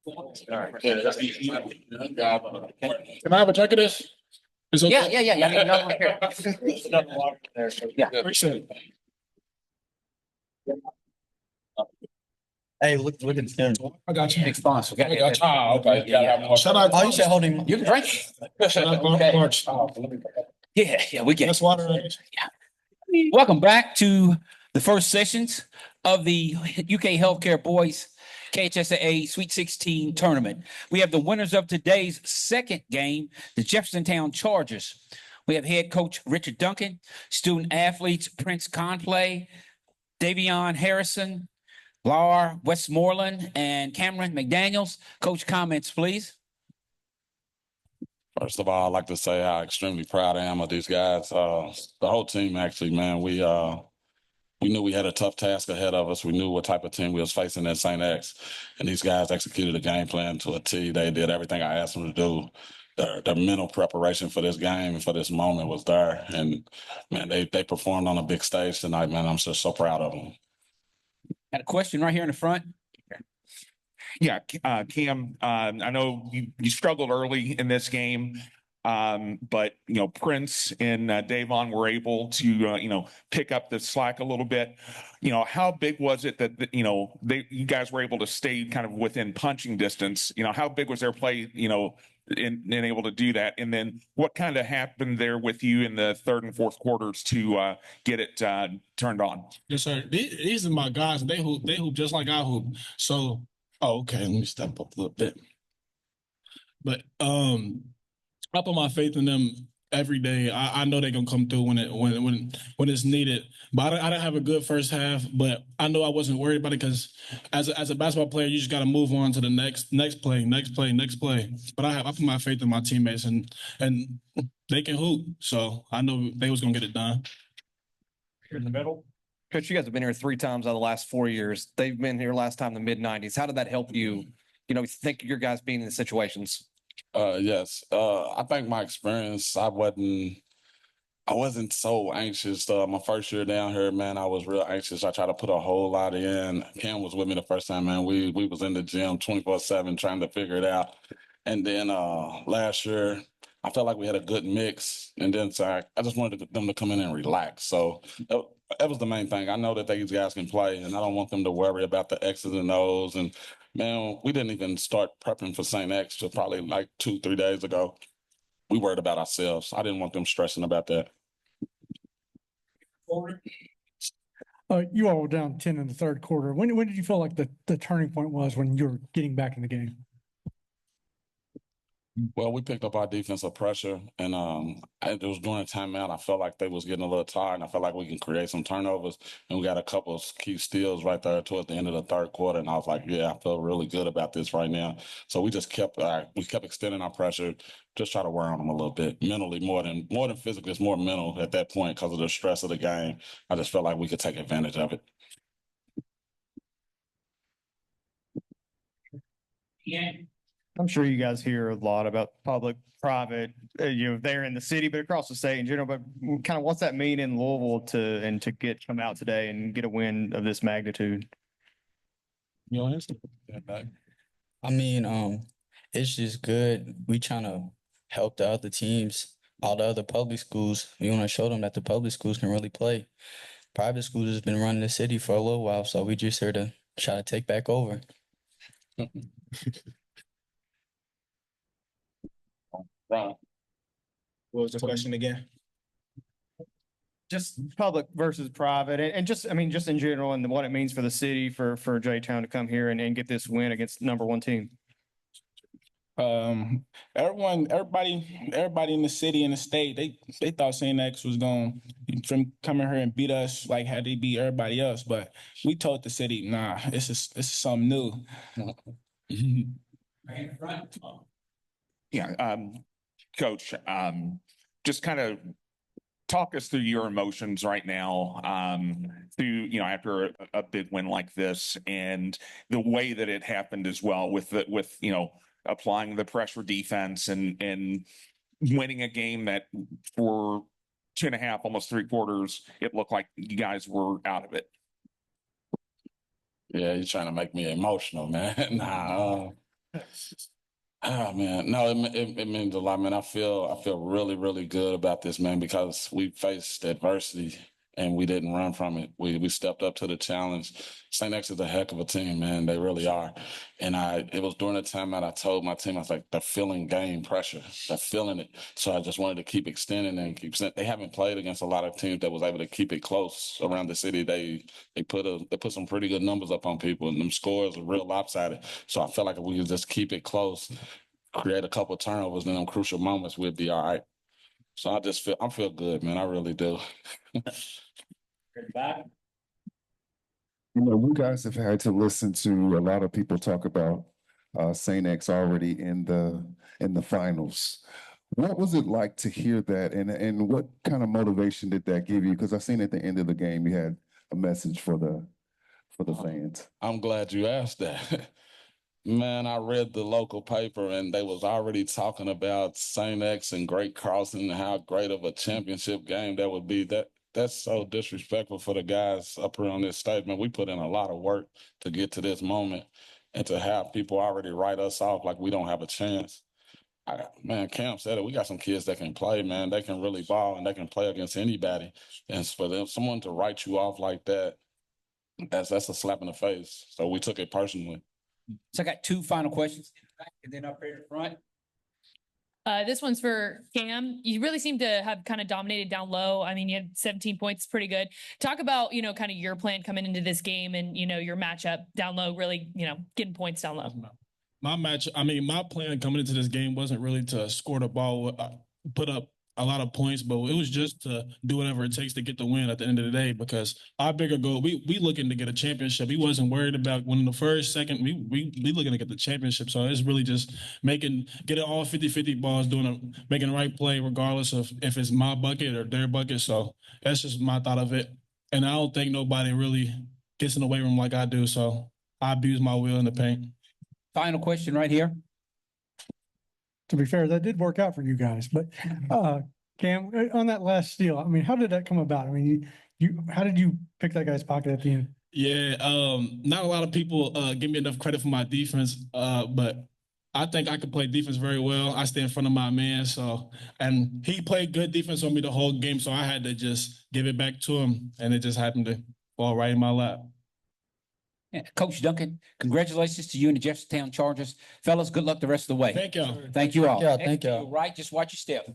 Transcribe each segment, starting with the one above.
All right. Can I have a check of this? It's okay. Yeah. I mean, no one here. Yeah. Appreciate it. Hey, look at him. I got you. Big sponsor. I got you. Okay. Yeah. Shout out. Oh, you said hold him. You can drink. Shout out Okay. March. Yeah, we get That's water. Welcome back to the first sessions of the UK Healthcare Boys KHSAA Sweet 16 tournament. We have the winners of today's second game, the Jefferson Town Chargers. We have head coach Richard Duncan, student athletes Prince Conplay, Davion Harrison, Laura Westmoreland, and Cameron McDaniels. Coach, comments, please. First of all, I'd like to say how extremely proud I am of these guys. The whole team, actually, man. We knew we had a tough task ahead of us. We knew what type of team we was facing at St. X, and these guys executed a game plan to a T. They did everything I asked them to do. Their mental preparation for this game and for this moment was there, and man, they performed on a big stage tonight, man. I'm just so proud of them. Got a question right here in the front. Yeah, Cam, I know you struggled early in this game, but Prince and Davon were able to pick up the slack a little bit. How big was it that you guys were able to stay kind of within punching distance? How big was their play? In able to do that, and then what kind of happened there with you in the third and fourth quarters to get it turned on? Yes, sir. These are my guys. They hoop just like I hoop. So, okay. Let me step up a little bit. But I put my faith in them every day. I know they're gonna come through when it's needed. But I didn't have a good first half. But I know I wasn't worried about it because as a basketball player, you just got to move on to the next play. But I put my faith in my teammates and they can hoop. So I know they was gonna get it done. Here in the middle. Coach, you guys have been here 3 times out of the last 4 years. They've been here last time in the mid-90s. How did that help you? Think your guys being in the situations. Yes. I think my experience, I wasn't so anxious. My first year down here, man, I was real anxious. I tried to put a whole lot in. Cam was with me the first time, man. We was in the gym 24/7 trying to figure it out. And then last year, I felt like we had a good mix. And then I just wanted them to come in and relax. So that was the main thing. I know that these guys can play, and I don't want them to worry about the X's and O's. And man, we didn't even start prepping for St. X till probably like 2-3 days ago. We worried about ourselves. I didn't want them stressing about that. You all were down 10 in the third quarter. When did you feel like the turning point was when you were getting back in the game? Well, we picked up our defensive pressure, and it was during a timeout. I felt like they was getting a little tired, and I felt like we can create some turnovers. And we got a couple of key steals right there towards the end of the third quarter, and I was like, yeah, I feel really good about this right now. So we just kept extending our pressure, just try to wear on them a little bit mentally, more than physically. It's more mental at that point because of the stress of the game. I just felt like we could take advantage of it. Yeah. I'm sure you guys hear a lot about public, private, there in the city, but across the state in general. But kind of what's that mean in Louisville to come out today and get a win of this magnitude? You know, answer? I mean, it's just good. We trying to help the other teams, all the other public schools. We want to show them that the public schools can really play. Private schools has been running the city for a little while, so we just here to try to take back over. What was the question again? Just public versus private, and just in general, and what it means for the city for J-Town to come here and get this win against the #1 team. Everybody in the city and the state, they thought St. X was going to come in here and beat us like how they beat everybody else, but we told the city, nah, this is something new. Yeah, Coach, just kind of talk us through your emotions right now, after a big win like this, and the way that it happened as well with applying the pressure defense and winning a game that for 2.5, almost 3 quarters, it looked like you guys were out of it. Yeah, you're trying to make me emotional, man. Nah. Oh man, no, it means a lot, man. I feel really, really good about this, man, because we faced adversity and we didn't run from it. We stepped up to the challenge. St. X is a heck of a team, man. They really are. And it was during the time that I told my team, I was like, they're feeling game pressure. They're feeling it. So I just wanted to keep extending and they haven't played against a lot of teams that was able to keep it close around the city. They put some pretty good numbers up on people, and them scores are real lopsided. So I felt like if we could just keep it close, create a couple of turnovers in them crucial moments, we'd be all right. So I feel good, man. I really do. You know, you guys have had to listen to a lot of people talk about St. X already in the finals. What was it like to hear that, and what kind of motivation did that give you? Because I seen at the end of the game you had a message for the fans. I'm glad you asked that. Man, I read the local paper and they was already talking about St. X and Great Carlson and how great of a championship game that would be. That's so disrespectful for the guys up here on this stage. Man, we put in a lot of work to get to this moment, and to have people already write us off like we don't have a chance. Man, Cam said it. We got some kids that can play, man. They can really ball and they can play against anybody. And for them, someone to write you off like that, that's a slap in the face. So we took it personally. So I got two final questions, and then up here in front. This one's for Cam. You really seem to have kind of dominated down low. I mean, you had 17 points, pretty good. Talk about, kind of your plan coming into this game and, your matchup down low, really, getting points down low. My plan coming into this game wasn't really to score the ball, put up a lot of points, but it was just to do whatever it takes to get the win at the end of the day, because our bigger goal, we looking to get a championship. We wasn't worried about winning the first, second. We looking to get the championship. So it's really just getting all 50-50 balls, making the right play regardless of if it's my bucket or their bucket. So that's just my thought of it. And I don't think nobody really gets in the weight room like I do. So I abuse my will in the paint. Final question right here. To be fair, that did work out for you guys, but Cam, on that last steal, I mean, how did that come about? I mean, how did you pick that guy's pocket at the end? Yeah, not a lot of people give me enough credit for my defense, but I think I could play defense very well. I stay in front of my man, and he played good defense on me the whole game, so I had to just give it back to him, and it just happened to fall right in my lap. Yeah. Coach Duncan, congratulations to you and the Jeffersontown Chargers. Fellas, good luck the rest of the way. Thank y'all. Thank you all. Thank y'all. Right, just watch your step.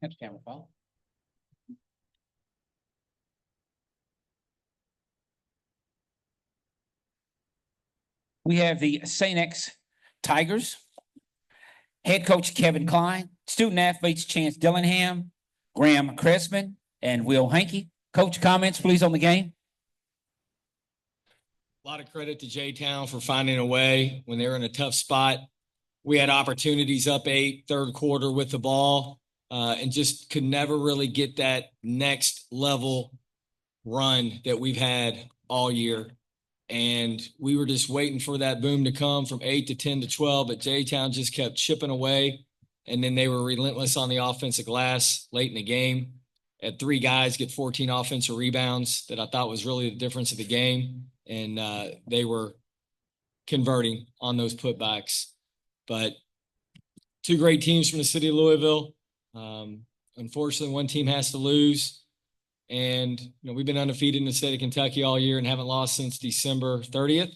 That's camera follow. We have the St. X Tigers. Head coach Kevin Klein, student athletes Chance Dillingham, Graham Cressman, and Will Hankey. Coach, comments please on the game. A lot of credit to J-Town for finding a way when they were in a tough spot. We had opportunities up 8, third quarter with the ball, and just could never really get that next level run that we've had all year. And we were just waiting for that boom to come from 8 to 10 to 12, but J-Town just kept chipping away. And then they were relentless on the offensive glass late in the game. Had 3 guys get 14 offensive rebounds that I thought was really the difference of the game. And they were converting on those putbacks. But 2 great teams from the city of Louisville. Unfortunately, one team has to lose. And, we've been undefeated in the state of Kentucky all year and haven't lost since December 30th.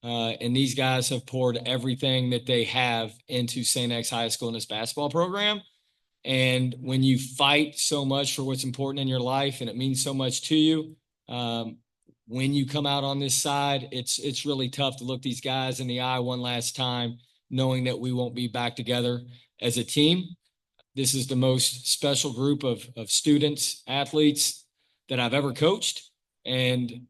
And these guys have poured everything that they have into St. X High School in this basketball program. And when you fight so much for what's important in your life and it means so much to you, when you come out on this side, it's really tough to look these guys in the eye one last time, knowing that we won't be back together as a team. This is the most special group of students, athletes that I've ever coached. And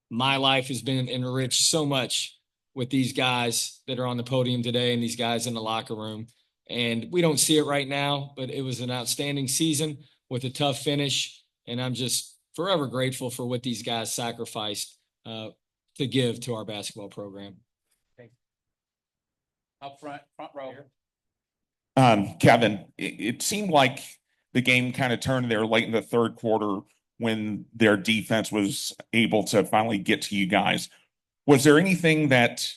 my life has been enriched so much with these guys that are on the podium today and these guys in the locker room. And we don't see it right now, but it was an outstanding season with a tough finish. And I'm just forever grateful for what these guys sacrificed to give to our basketball program. Up front row. Kevin, it seemed like the game kind of turned there late in the third quarter when their defense was able to finally get to you guys. Was there anything that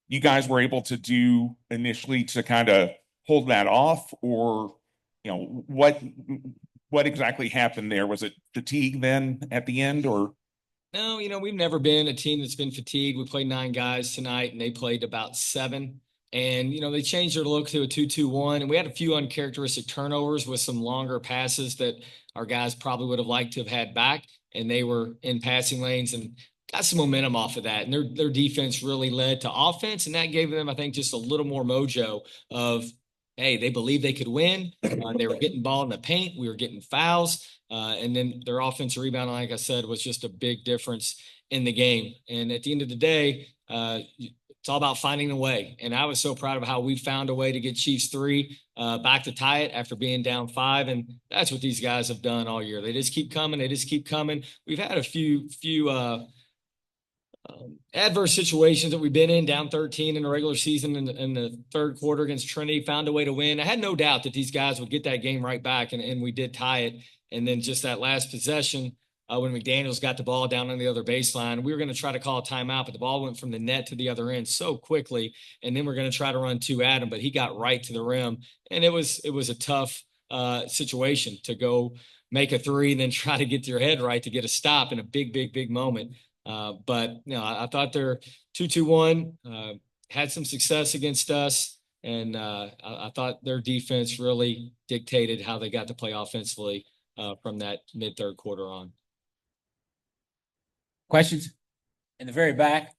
you guys were able to do initially to kind of hold that off, or what exactly happened there? Was it fatigue then at the end, or? No, we've never been a team that's been fatigued. We played 9 guys tonight, and they played about 7. And, they changed their look to a 2-2-1. And we had a few uncharacteristic turnovers with some longer passes that our guys probably would have liked to have had back. And they were in passing lanes and got some momentum off of that. And their defense really led to offense. And that gave them, I think, just a little more mojo of, hey, they believed they could win. They were getting ball in the paint. We were getting fouls. And then their offensive rebound, like I said, was just a big difference in the game. And at the end of the day, it's all about finding a way. And I was so proud of how we found a way to get Chiefs 3 back to tie it after being down 5. And that's what these guys have done all year. They just keep coming. They just keep coming. We've had a few adverse situations that we've been in, down 13 in the regular season in the third quarter against Trinity, found a way to win. I had no doubt that these guys would get that game right back, and we did tie it. And then just that last possession, when McDaniels got the ball down on the other baseline, we were going to try to call a timeout, but the ball went from the net to the other end so quickly. And then we're going to try to run 2 at him, but he got right to the rim. And it was a tough situation to go make a 3 and then try to get your head right to get a stop in a big moment. But I thought their 2-2-1 had some success against us. And I thought their defense really dictated how they got to play offensively from that mid-third quarter on. Questions in the very back?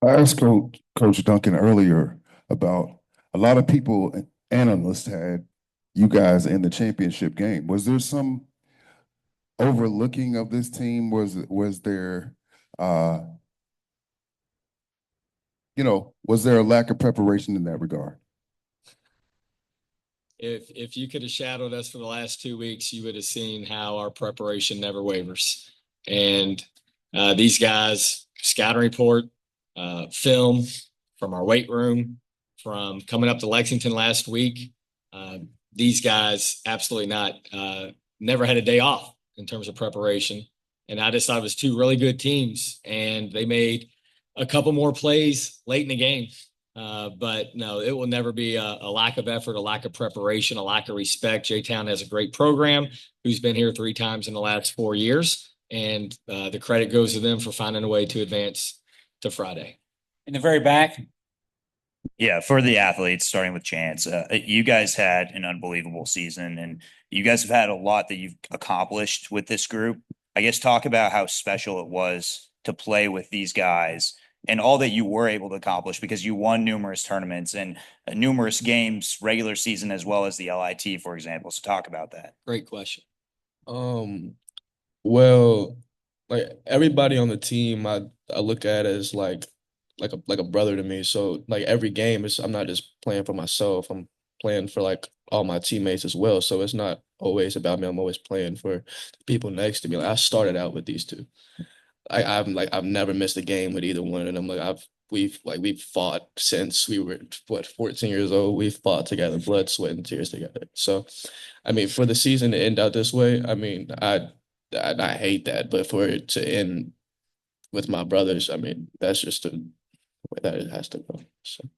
I asked Coach Duncan earlier about a lot of people, analysts had you guys in the championship game. Was there some overlooking of this team? Was there was there a lack of preparation in that regard? If you could have shadowed us for the last 2 weeks, you would have seen how our preparation never wavers. And these guys, scouting report, film from our weight room, from coming up to Lexington last week, these guys absolutely not, never had a day off in terms of preparation. And I just thought it was 2 really good teams, and they made a couple more plays late in the game. But no, it will never be a lack of effort, a lack of preparation, a lack of respect. J-Town has a great program who's been here 3 times in the last 4 years. And the credit goes to them for finding a way to advance to Friday. In the very back. Yeah, for the athletes, starting with Chance, you guys had an unbelievable season, and you guys have had a lot that you've accomplished with this group. I guess talk about how special it was to play with these guys and all that you were able to accomplish, because you won numerous tournaments and numerous games, regular season, as well as the LIT, for example. So talk about that. Great question. Well, like everybody on the team, I look at as like a brother to me. So like every game I'm not just playing for myself. I'm playing for like all my teammates as well. So it's not always about me. I'm always playing for the people next to me. Like I started out with these 2. I've never missed a game with either one of them. We've fought since we were 14 years old. We've fought together, blood, sweat, and tears together. So, I mean, for the season to end out this way, I mean, I hate that, but for it to end with my brothers, I mean, that's just the way that it has to go. So,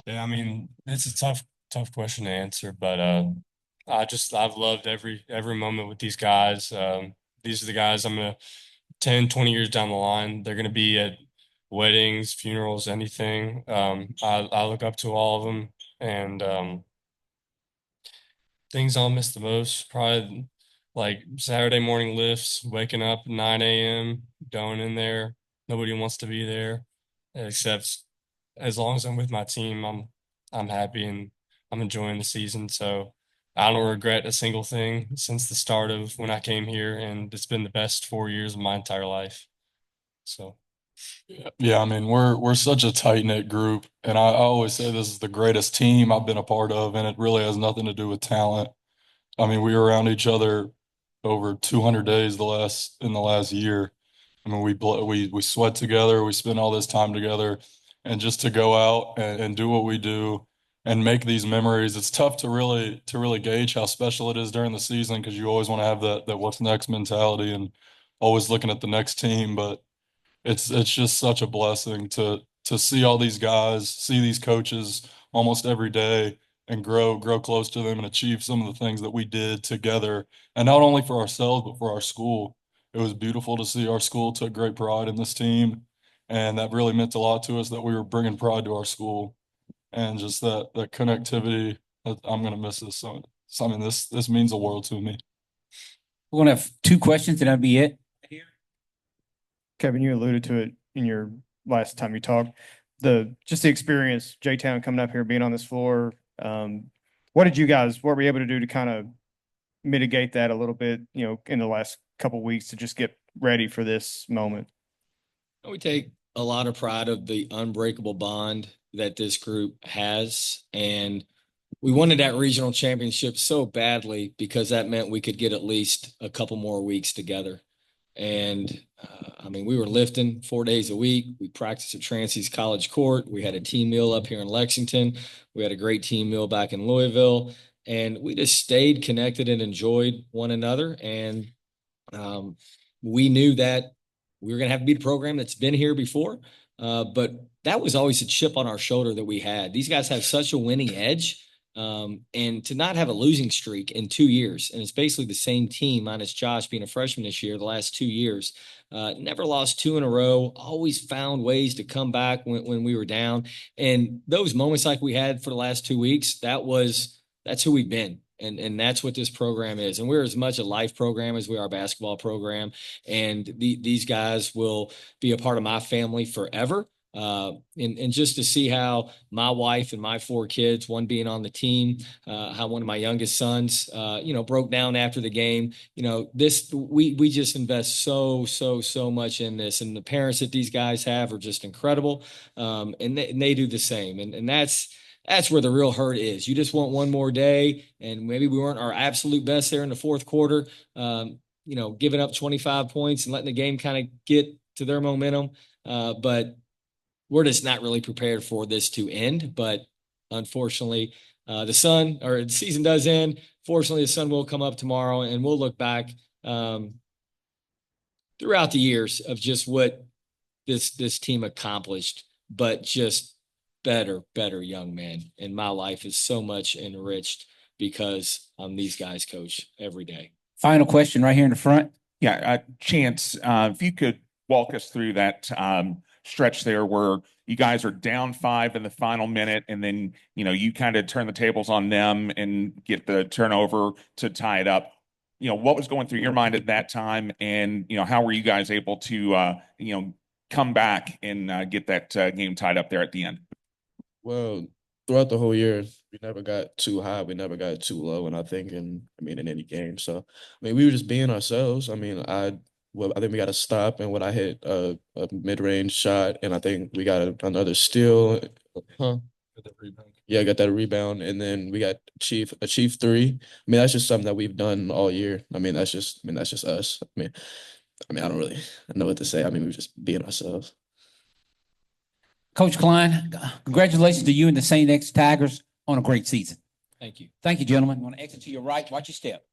yeah, I mean, it's a tough question to answer, but I've loved every moment with these guys. These are the guys I'm gonna 10, 20 years down the line, they're gonna be at weddings, funerals, anything. I look up to all of them, and things I'll miss the most, probably like Saturday morning lifts, waking up at 9 a.m., going in there. Nobody wants to be there, except as long as I'm with my team, I'm happy and I'm enjoying the season. So I don't regret a single thing since the start of when I came here, and it's been the best 4 years of my entire life. So. Yeah, I mean, we're such a tight-knit group, and I always say this is the greatest team I've been a part of, and it really has nothing to do with talent. I mean, we were around each other over 200 days in the last year. I mean, we sweat together, we spend all this time together, and just to go out and do what we do and make these memories, it's tough to really gauge how special it is during the season because you always want to have that what's next mentality and always looking at the next team. But it's just such a blessing to see all these guys, see these coaches almost every day and grow close to them and achieve some of the things that we did together. And not only for ourselves, but for our school. It was beautiful to see our school took great pride in this team. And that really meant a lot to us that we were bringing pride to our school and just that connectivity. I'm going to miss this. So, I mean, this means the world to me. We're going to have two questions and that'll be it. Kevin, you alluded to it in your last time you talked. Just the experience, J-Town coming up here, being on this floor. What were we able to do to kind of mitigate that a little bit, in the last couple of weeks to just get ready for this moment? We take a lot of pride of the unbreakable bond that this group has. And we wanted that regional championship so badly because that meant we could get at least a couple more weeks together. And I mean, we were lifting 4 days a week. We practiced at Trancey's College Court. We had a team meal up here in Lexington. We had a great team meal back in Louisville. And we just stayed connected and enjoyed one another. And we knew that we were going to have to beat a program that's been here before. But that was always a chip on our shoulder that we had. These guys have such a winning edge. And to not have a losing streak in 2 years, and it's basically the same team minus Josh being a freshman this year, the last 2 years, never lost 2 in a row, always found ways to come back when we were down. And those moments like we had for the last 2 weeks, that's who we've been. And that's what this program is. And we're as much a life program as we are a basketball program. And these guys will be a part of my family forever. And just to see how my wife and my 4 kids, one being on the team, how one of my youngest sons, broke down after the game, we just invest so much in this, and the parents that these guys have are just incredible. And they do the same. And that's where the real hurt is. You just want one more day, and maybe we weren't our absolute best there in the fourth quarter, giving up 25 points and letting the game kind of get to their momentum. But we're just not really prepared for this to end. But unfortunately, the season does end. Fortunately, the sun will come up tomorrow, and we'll look back throughout the years of just what this team accomplished, but just better young men. And my life is so much enriched because I'm these guys' coach every day. Final question right here in the front. Yeah, Chance, if you could walk us through that stretch there where you guys are down 5 in the final minute, and then you kind of turn the tables on them and get the turnover to tie it up. What was going through your mind at that time, and how were you guys able to come back and get that game tied up there at the end? Well, throughout the whole year, we never got too high, we never got too low, and I think in any game. So we were just being ourselves. I think we got a stop, and when I hit a mid-range shot, and I think we got another steal. Yeah, I got that rebound, and then we got a chief 3. That's just something that we've done all year. That's just us. I don't really know what to say. We were just being ourselves. Coach Klein, congratulations to you and the St. X Tigers on a great season. Thank you. Thank you, gentlemen. I want to exit to your right. Watch your step.